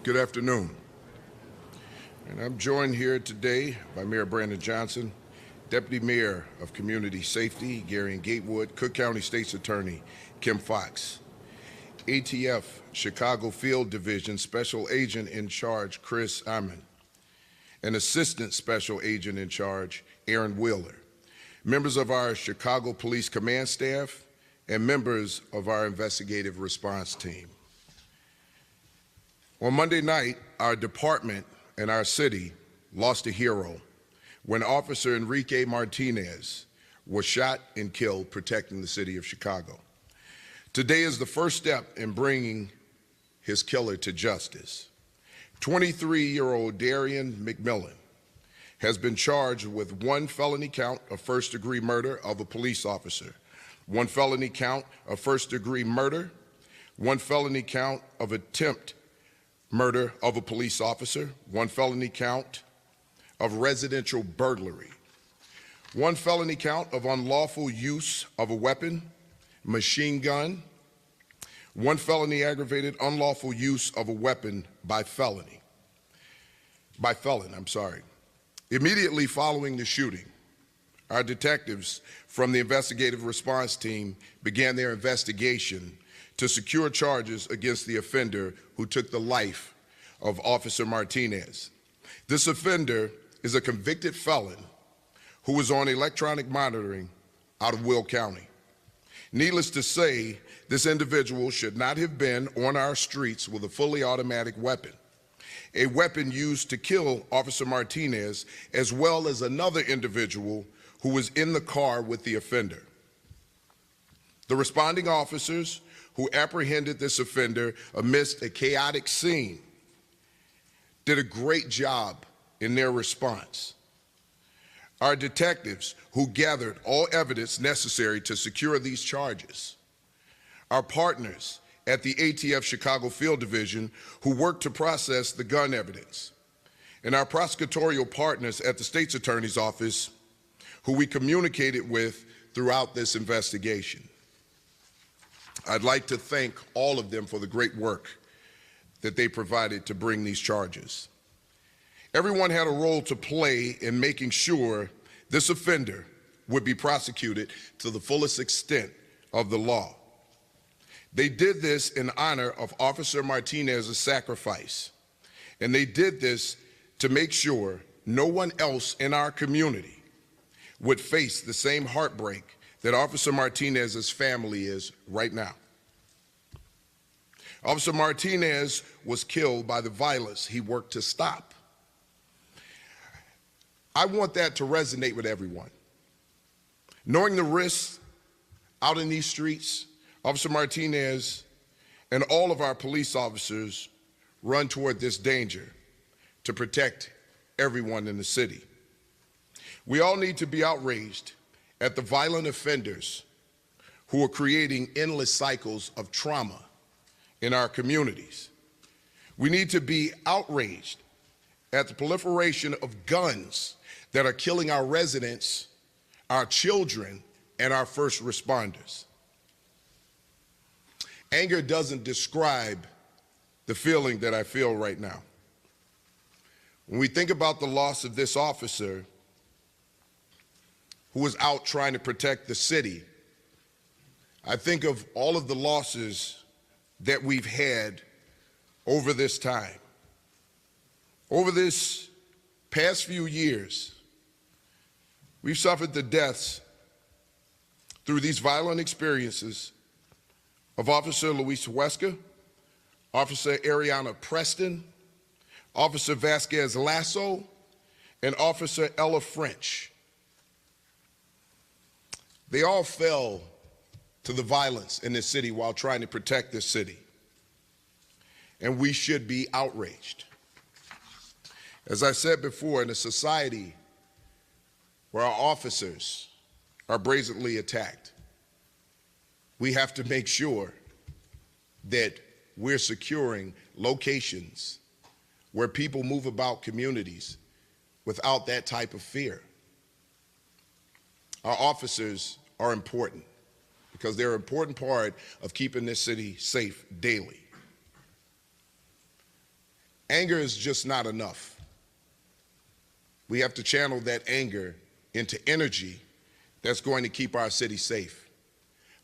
Good afternoon. And I'm joined here today by Mayor Brandon Johnson, Deputy Mayor of Community Safety, Gary Gatewood, Cook County State's Attorney, Kim Fox, ATF Chicago Field Division Special Agent in Charge, Chris Amon, and Assistant Special Agent in Charge, Aaron Wheeler, members of our Chicago Police Command Staff, and members of our investigative response team. On Monday night, our department and our city lost a hero when Officer Enrique Martinez was shot and killed protecting the city of Chicago. Today is the first step in bringing his killer to justice. 23-year-old Darian McMillan has been charged with 1 felony count of first-degree murder of a police officer, 1 felony count of first-degree murder, 1 felony count of attempt murder of a police officer, 1 felony count of residential burglary, 1 felony count of unlawful use of a weapon, machine gun, 1 felony aggravated unlawful use of a weapon by felon. Immediately following the shooting, our detectives from the investigative response team began their investigation to secure charges against the offender who took the life of Officer Martinez. This offender is a convicted felon who was on electronic monitoring out of Will County. Needless to say, this individual should not have been on our streets with a fully automatic weapon, a weapon used to kill Officer Martinez, as well as another individual who was in the car with the offender. The responding officers who apprehended this offender amidst a chaotic scene did a great job in their response. Our detectives who gathered all evidence necessary to secure these charges, our partners at the ATF Chicago Field Division who worked to process the gun evidence, and our prosecutorial partners at the State's Attorney's Office who we communicated with throughout this investigation. I'd like to thank all of them for the great work that they provided to bring these charges. Everyone had a role to play in making sure this offender would be prosecuted to the fullest extent of the law. They did this in honor of Officer Martinez's sacrifice, and they did this to make sure no one else in our community would face the same heartbreak that Officer Martinez's family is right now. Officer Martinez was killed by the violence he worked to stop. I want that to resonate with everyone. Knowing the risks out in these streets, Officer Martinez and all of our police officers run toward this danger to protect everyone in the city. We all need to be outraged at the violent offenders who are creating endless cycles of trauma in our communities. We need to be outraged at the proliferation of guns that are killing our residents, our children, and our first responders. Anger doesn't describe the feeling that I feel right now. When we think about the loss of this officer who was out trying to protect the city, I think of all of the losses that we've had over this time. Over this past few years, we've suffered the deaths through these violent experiences of Officer Luis Huesca, Officer Ariana Preston, Officer Vasquez Lasso, and Officer Ella French. They all fell to the violence in this city while trying to protect this city. And we should be outraged. As I said before, in a society where our officers are brazenly attacked, we have to make sure that we're securing locations where people move about communities without that type of fear. Our officers are important because they're an important part of keeping this city safe daily. Anger is just not enough. We have to channel that anger into energy that's going to keep our city safe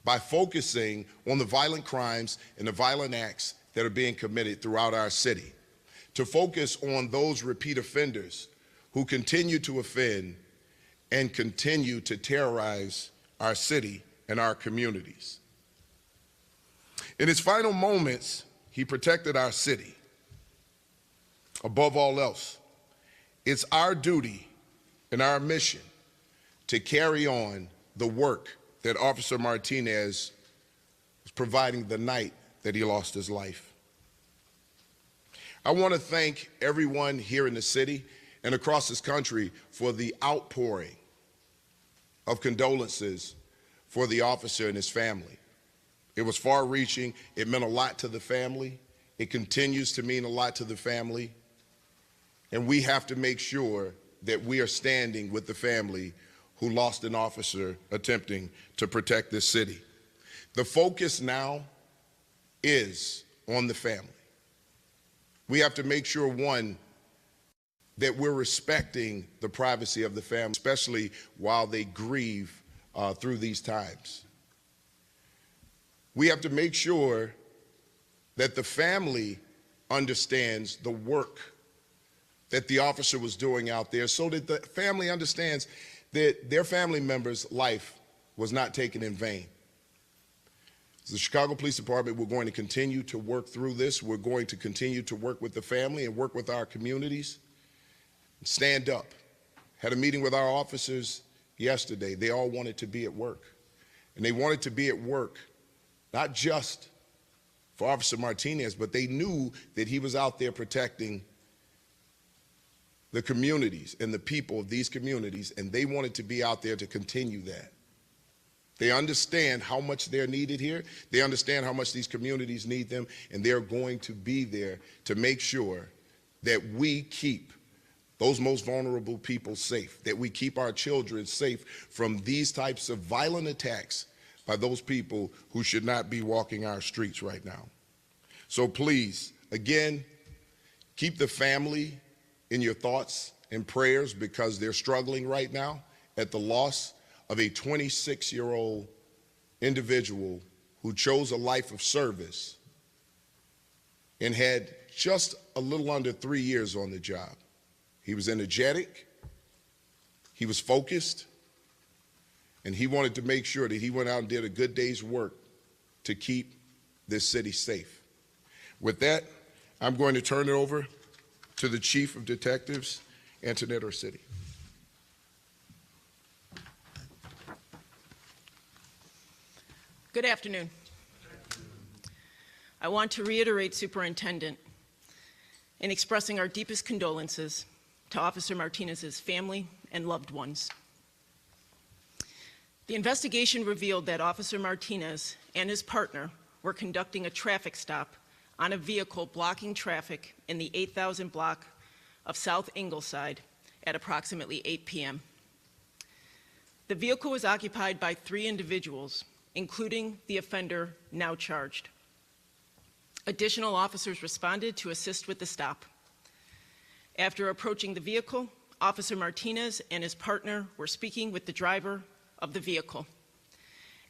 by focusing on the violent crimes and the violent acts that are being committed throughout our city, to focus on those repeat offenders who continue to offend and continue to terrorize our city and our communities. In his final moments, he protected our city. Above all else, it's our duty and our mission to carry on the work that Officer Martinez was providing the night that he lost his life. I want to thank everyone here in the city and across this country for the outpouring of condolences for the officer and his family. It was far-reaching. It meant a lot to the family. It continues to mean a lot to the family. And we have to make sure that we are standing with the family who lost an officer attempting to protect this city. The focus now is on the family. We have to make sure, one, that we're respecting the privacy of the family, especially while they grieve through these times. We have to make sure that the family understands the work that the officer was doing out there, so that the family understands that their family member's life was not taken in vain. As the Chicago Police Department, we're going to continue to work through this. We're going to continue to work with the family and work with our communities. Stand up. Had a meeting with our officers yesterday. They all wanted to be at work. And they wanted to be at work, not just for Officer Martinez, but they knew that he was out there protecting the communities and the people of these communities, and they wanted to be out there to continue that. They understand how much they're needed here. They understand how much these communities need them, and they're going to be there to make sure that we keep those most vulnerable people safe, that we keep our children safe from these types of violent attacks by those people who should not be walking our streets right now. So please, again, keep the family in your thoughts and prayers, because they're struggling right now at the loss of a 26-year-old individual who chose a life of service and had just a little under 3 years on the job. He was energetic, he was focused, and he wanted to make sure that he went out and did a good day's work to keep this city safe. With that, I'm going to turn it over to the Chief of Detectives, Antoinette Orsini. Good afternoon. I want to reiterate, Superintendent, in expressing our deepest condolences to Officer Martinez's family and loved ones. The investigation revealed that Officer Martinez and his partner were conducting a traffic stop on a vehicle blocking traffic in the 8,000 block of South Ingleside at approximately 8 p.m. The vehicle was occupied by 3 individuals, including the offender now charged. Additional officers responded to assist with the stop. After approaching the vehicle, Officer Martinez and his partner were speaking with the driver of the vehicle.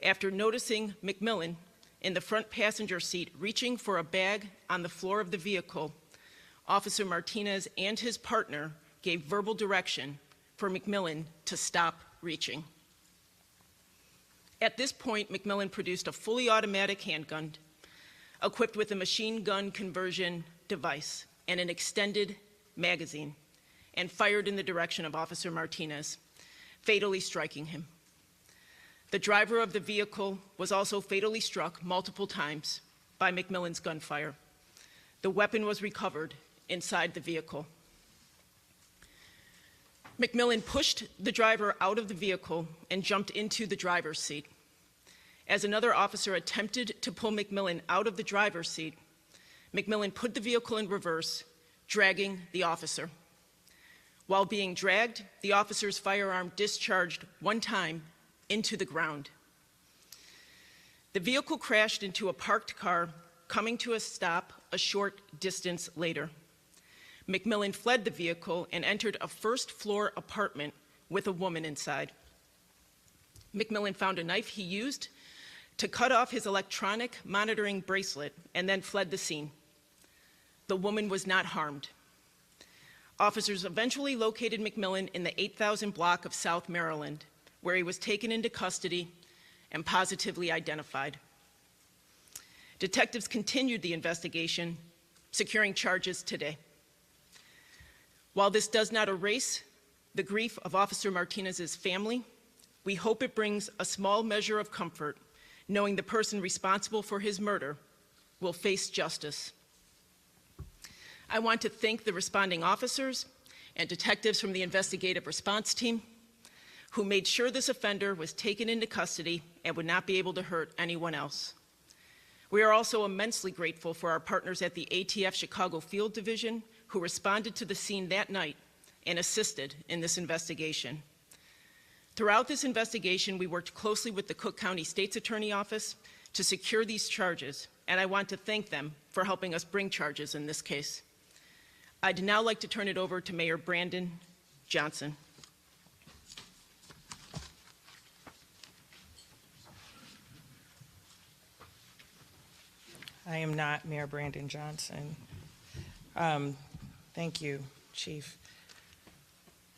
After noticing McMillan in the front passenger seat reaching for a bag on the floor of the vehicle, Officer Martinez and his partner gave verbal direction for McMillan to stop reaching. At this point, McMillan produced a fully automatic handgun equipped with a machine gun conversion device and an extended magazine, and fired in the direction of Officer Martinez, fatally striking him. The driver of the vehicle was also fatally struck multiple times by McMillan's gunfire. The weapon was recovered inside the vehicle. McMillan pushed the driver out of the vehicle and jumped into the driver's seat. As another officer attempted to pull McMillan out of the driver's seat, McMillan put the vehicle in reverse, dragging the officer. While being dragged, the officer's firearm discharged 1 time into the ground. The vehicle crashed into a parked car, coming to a stop a short distance later. McMillan fled the vehicle and entered a first-floor apartment with a woman inside. McMillan found a knife he used to cut off his electronic monitoring bracelet and then fled the scene. The woman was not harmed. Officers eventually located McMillan in the 8,000 block of South Maryland, where he was taken into custody and positively identified. Detectives continued the investigation, securing charges today. While this does not erase the grief of Officer Martinez's family, we hope it brings a small measure of comfort knowing the person responsible for his murder will face justice. I want to thank the responding officers and detectives from the investigative response team who made sure this offender was taken into custody and would not be able to hurt anyone else. We are also immensely grateful for our partners at the ATF Chicago Field Division who responded to the scene that night and assisted in this investigation. Throughout this investigation, we worked closely with the Cook County State's Attorney Office to secure these charges, and I want to thank them for helping us bring charges in this case. I'd now like to turn it over to Mayor Brandon Johnson. I am not Mayor Brandon Johnson. Thank you, Chief.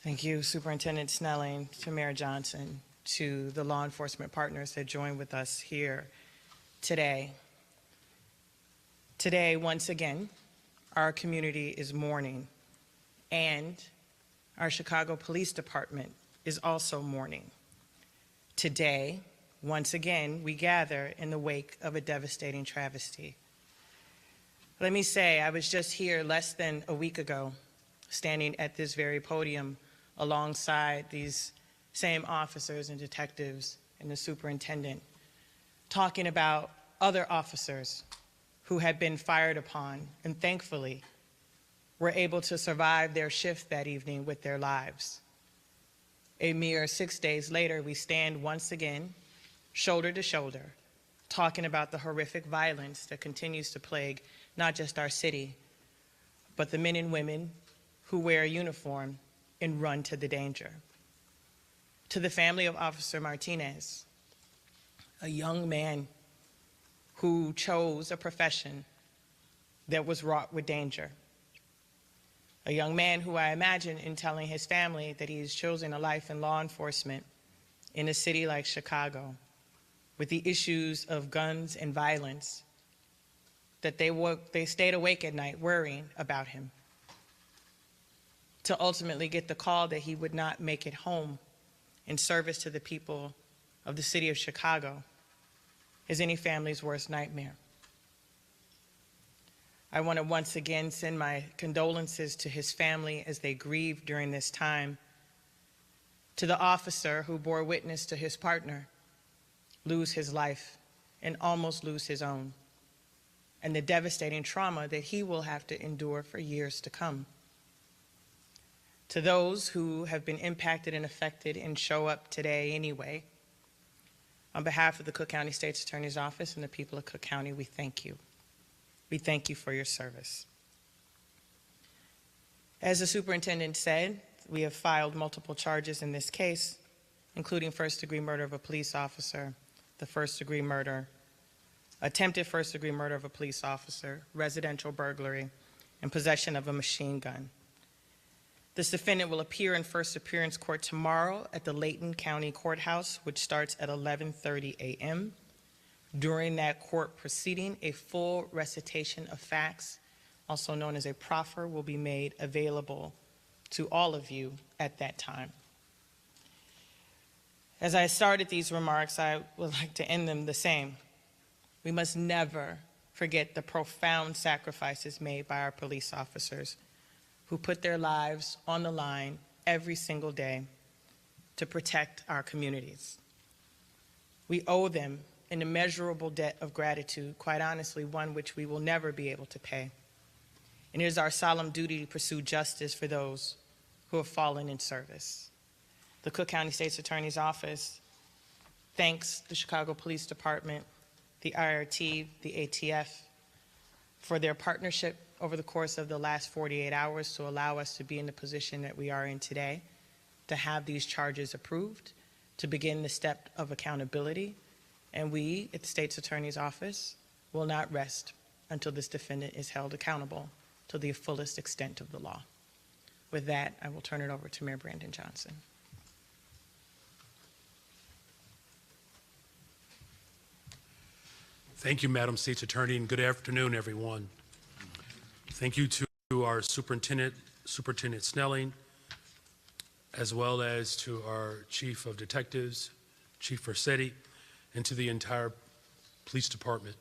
Thank you, Superintendent Snelling, to Mayor Johnson, to the law enforcement partners that joined with us here today. Today, once again, our community is mourning, and our Chicago Police Department is also mourning. Today, once again, we gather in the wake of a devastating travesty. Let me say, I was just here less than a week ago, standing at this very podium alongside these same officers and detectives and the superintendent, talking about other officers who had been fired upon and thankfully were able to survive their shift that evening with their lives. A mere 6 days later, we stand once again, shoulder to shoulder, talking about the horrific violence that continues to plague not just our city, but the men and women who wear a uniform and run to the danger. To the family of Officer Martinez, a young man who chose a profession that was wrought with danger. A young man who I imagine in telling his family that he has chosen a life in law enforcement in a city like Chicago, with the issues of guns and violence, that they stayed awake at night worrying about him, to ultimately get the call that he would not make it home in service to the people of the city of Chicago is any family's worst nightmare. I want to once again send my condolences to his family as they grieve during this time, to the officer who bore witness to his partner lose his life and almost lose his own, and the devastating trauma that he will have to endure for years to come. To those who have been impacted and affected and show up today anyway, on behalf of the Cook County State's Attorney's Office and the people of Cook County, we thank you. We thank you for your service. As the superintendent said, we have filed multiple charges in this case, including first-degree murder of a police officer, the first-degree murder, attempted first-degree murder of a police officer, residential burglary, and possession of a machine gun. This defendant will appear in first appearance court tomorrow at the Layton County Courthouse, which starts at 11:30 a.m. During that court proceeding, a full recitation of facts, also known as a proffer, will be made available to all of you at that time. As I started these remarks, I would like to end them the same. We must never forget the profound sacrifices made by our police officers who put their lives on the line every single day to protect our communities. We owe them an immeasurable debt of gratitude, quite honestly, one which we will never be able to pay. And it is our solemn duty to pursue justice for those who have fallen in service. The Cook County State's Attorney's Office thanks the Chicago Police Department, the IRT, the ATF, for their partnership over the course of the last 48 hours to allow us to be in the position that we are in today, to have these charges approved, to begin the step of accountability. And we, at the State's Attorney's Office, will not rest until this defendant is held accountable to the fullest extent of the law. With that, I will turn it over to Mayor Brandon Johnson. Thank you, Madam State's Attorney, and good afternoon, everyone. Thank you to our Superintendent Snelling, as well as to our Chief of Detectives, Chief Versetti, and to the entire Police Department.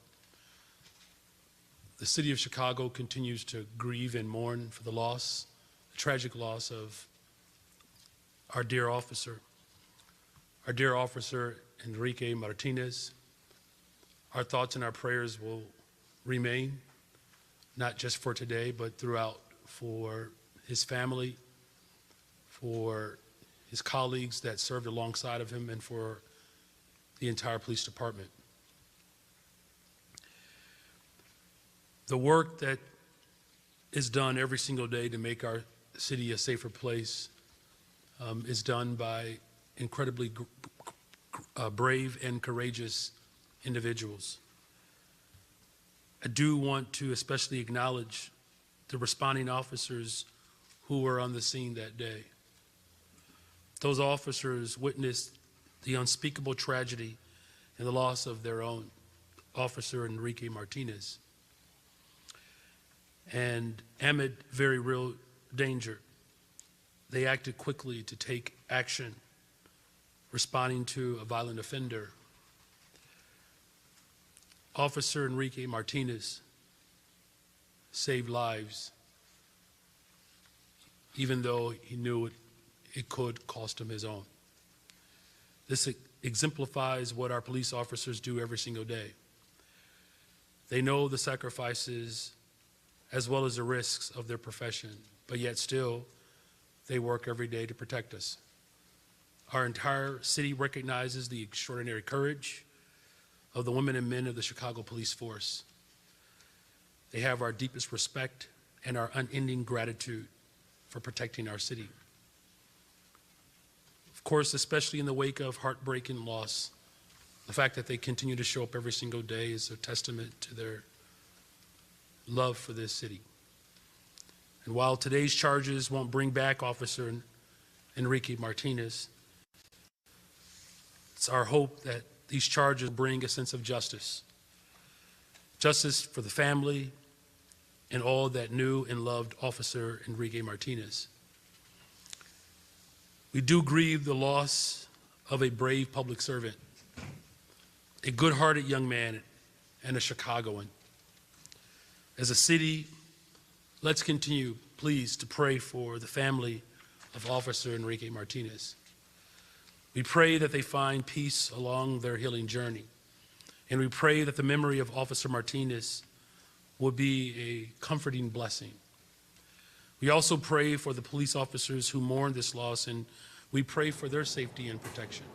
The City of Chicago continues to grieve and mourn for the tragic loss of our dear officer Enrique Martinez. Our thoughts and our prayers will remain, not just for today, but throughout, for his family, for his colleagues that served alongside of him, and for the entire police department. The work that is done every single day to make our city a safer place is done by incredibly brave and courageous individuals. I do want to especially acknowledge the responding officers who were on the scene that day. Those officers witnessed the unspeakable tragedy and the loss of their own Officer Enrique Martinez. And amid very real danger, they acted quickly to take action, responding to a violent offender. Officer Enrique Martinez saved lives, even though he knew it could cost him his own. This exemplifies what our police officers do every single day. They know the sacrifices as well as the risks of their profession, but yet still, they work every day to protect us. Our entire city recognizes the extraordinary courage of the women and men of the Chicago Police Force. They have our deepest respect and our unending gratitude for protecting our city. Of course, especially in the wake of heartbreak and loss, the fact that they continue to show up every single day is a testament to their love for this city. And while today's charges won't bring back Officer Enrique Martinez, it's our hope that these charges bring a sense of justice. Justice for the family and all that knew and loved Officer Enrique Martinez. We do grieve the loss of a brave public servant, a good-hearted young man, and a Chicagoan. As a city, let's continue, please, to pray for the family of Officer Enrique Martinez. We pray that they find peace along their healing journey. And we pray that the memory of Officer Martinez will be a comforting blessing. We also pray for the police officers who mourn this loss, and we pray for their safety and protection.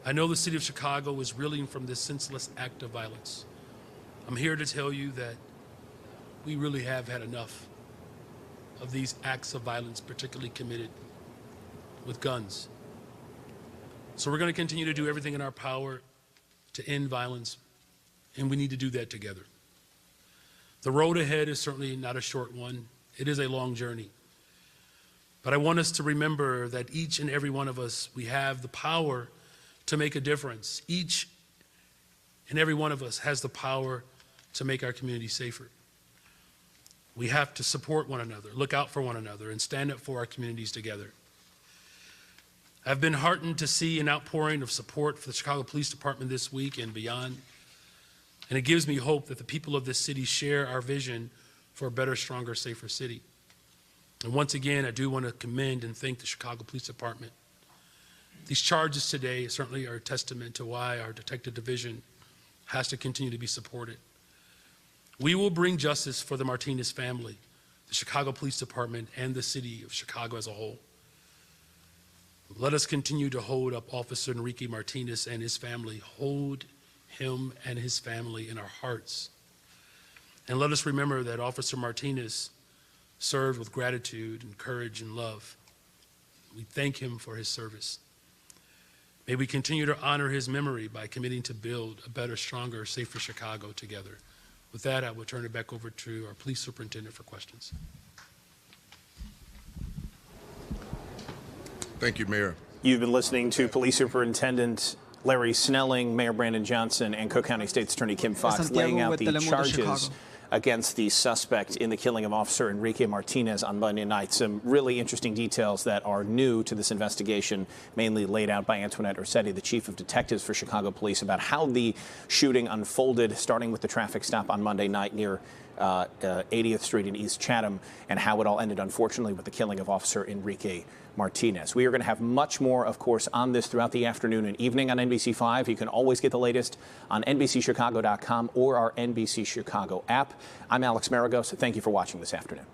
I know the city of Chicago is reeling from this senseless act of violence. I'm here to tell you that we really have had enough of these acts of violence, particularly committed with guns. So we're going to continue to do everything in our power to end violence, and we need to do that together. The road ahead is certainly not a short one. It is a long journey. But I want us to remember that each and every one of us, we have the power to make a difference. Each and every one of us has the power to make our community safer. We have to support one another, look out for one another, and stand up for our communities together. I've been heartened to see an outpouring of support for the Chicago Police Department this week and beyond. And it gives me hope that the people of this city share our vision for a better, stronger, safer city. And once again, I do want to commend and thank the Chicago Police Department. These charges today certainly are a testament to why our detective division has to continue to be supported. We will bring justice for the Martinez family, the Chicago Police Department, and the city of Chicago as a whole. Let us continue to hold up Officer Enrique Martinez and his family. Hold him and his family in our hearts. And let us remember that Officer Martinez served with gratitude and courage and love. We thank him for his service. May we continue to honor his memory by committing to build a better, stronger, safer Chicago together. With that, I will turn it back over to our police superintendent for questions. Thank you, Mayor. You've been listening to Police Superintendent Larry Snelling, Mayor Brandon Johnson, and Cook County State's Attorney Kim Fox laying out the charges against the suspect in the killing of Officer Enrique Martinez on Monday night. Some really interesting details that are new to this investigation, mainly laid out by Antoinette Ursetti, the chief of detectives for Chicago Police, about how the shooting unfolded, starting with the traffic stop on Monday night near 80th Street in East Chatham, and how it all ended, unfortunately, with the killing of Officer Enrique Martinez. We are going to have much more, of course, on this throughout the afternoon and evening on NBC5. You can always get the latest on NBCChicago.com or our NBC Chicago app. I'm Alex Maragos. Thank you for watching this afternoon.